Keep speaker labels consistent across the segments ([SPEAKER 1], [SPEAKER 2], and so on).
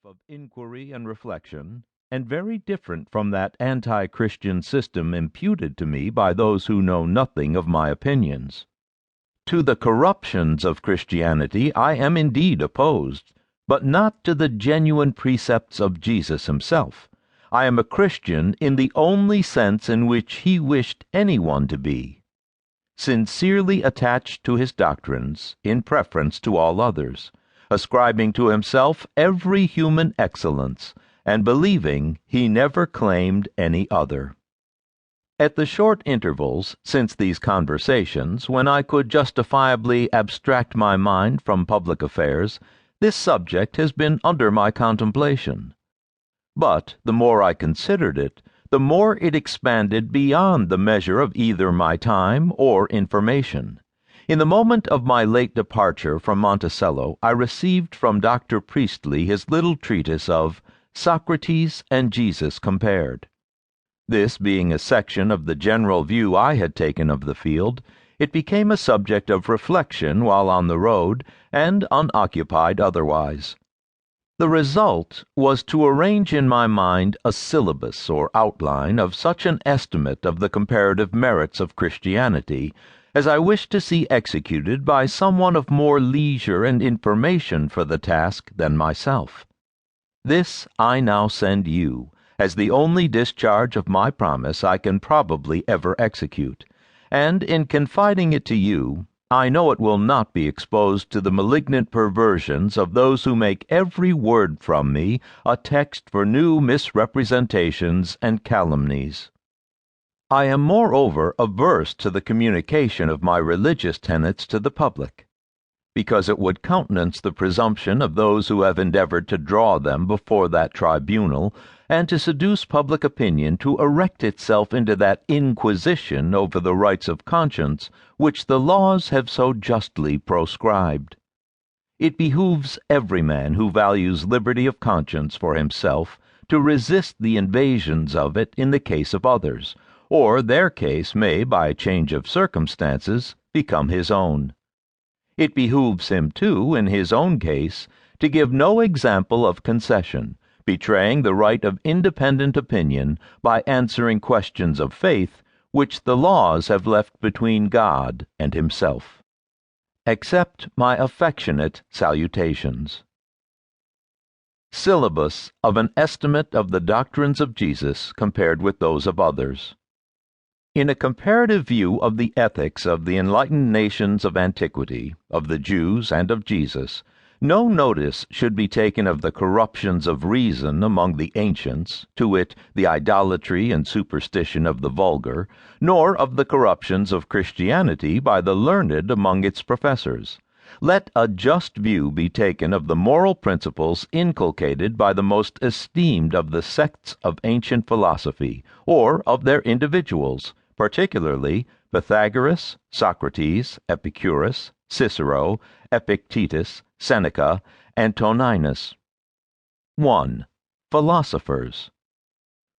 [SPEAKER 1] of inquiry and reflection, and very different from that anti-Christian system imputed to me by those who know nothing of my opinions. To the corruptions of Christianity I am indeed opposed, but not to the genuine precepts of Jesus himself. I am a Christian in the only sense in which he wished anyone to be, sincerely attached to his doctrines in preference to all others, ascribing to himself every human excellence, and believing he never claimed any other. At the short intervals since these conversations, when I could justifiably abstract my mind from public affairs, this subject has been under my contemplation. But the more I considered it, the more it expanded beyond the measure of either my time or information. In the moment of my late departure from Monticello, I received from Dr. Priestley his little treatise of Socrates and Jesus Compared. This being a section of the general view I had taken of the field, it became a subject of reflection while on the road and unoccupied otherwise. The result was to arrange in my mind a syllabus or outline of such an estimate of the comparative merits of Christianity as I wished to see executed by someone of more leisure and information for the task than myself. This I now send you, as the only discharge of my promise I can probably ever execute, and in confiding it to you, I know it will not be exposed to the malignant perversions of those who make every word from me a text for new misrepresentations and calumnies. I am moreover averse to the communication of my religious tenets to the public, because it would countenance the presumption of those who have endeavored to draw them before that tribunal, and to seduce public opinion to erect itself into that inquisition over the rights of conscience which the laws have so justly proscribed. It behooves every man who values liberty of conscience for himself to resist the invasions of it in the case of others, or their case may, by change of circumstances, become his own. It behooves him, too, in his own case, to give no example of concession, betraying the right of independent opinion by answering questions of faith which the laws have left between God and himself. Accept my affectionate salutations. Syllabus of an estimate of the doctrines of Jesus compared with those of others. In a comparative view of the ethics of the enlightened nations of antiquity, of the Jews and of Jesus, no notice should be taken of the corruptions of reason among the ancients, to wit, the idolatry and superstition of the vulgar, nor of the corruptions of Christianity by the learned among its professors. Let a just view be taken of the moral principles inculcated by the most esteemed of the sects of ancient philosophy, or of their individuals, particularly Pythagoras, Socrates, Epicurus, Cicero, Epictetus, Seneca, and Antoninus. 1. Philosophers.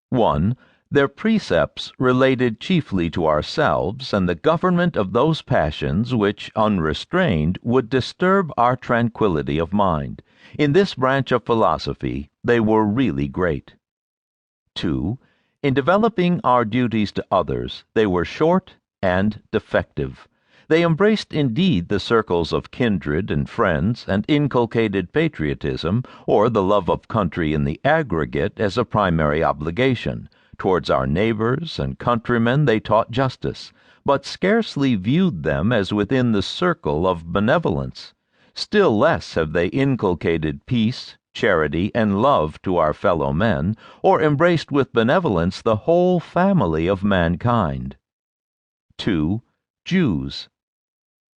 [SPEAKER 1] 1. Their precepts related chiefly to ourselves and the government of those passions which, unrestrained, would disturb our tranquillity of mind. In this branch of philosophy they were really great. 2. In developing our duties to others, they were short and defective. They embraced indeed the circles of kindred and friends, and inculcated patriotism, or the love of country in the aggregate, as a primary obligation. Towards our neighbors and countrymen they taught justice, but scarcely viewed them as within the circle of benevolence. Still less have they inculcated peace, charity, and love to our fellow men, or embraced with benevolence the whole family of mankind. 2. Jews.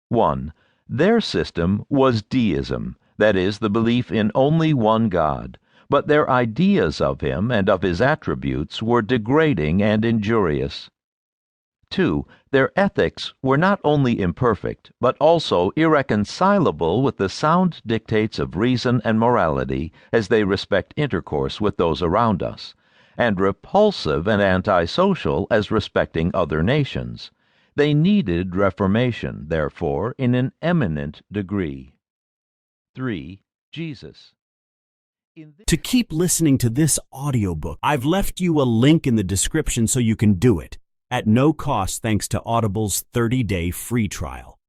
[SPEAKER 1] 1. Their system was deism, that is, the belief in only one God, but their ideas of him and of his attributes were degrading and injurious. 2. Their ethics were not only imperfect, but also irreconcilable with the sound dictates of reason and morality as they respect intercourse with those around us, and repulsive and antisocial as respecting other nations. They needed reformation, therefore, in an eminent degree. 3. Jesus.
[SPEAKER 2] To keep listening to this audiobook, I've left you a link in the description so you can do it at no cost thanks to Audible's 30-day free trial.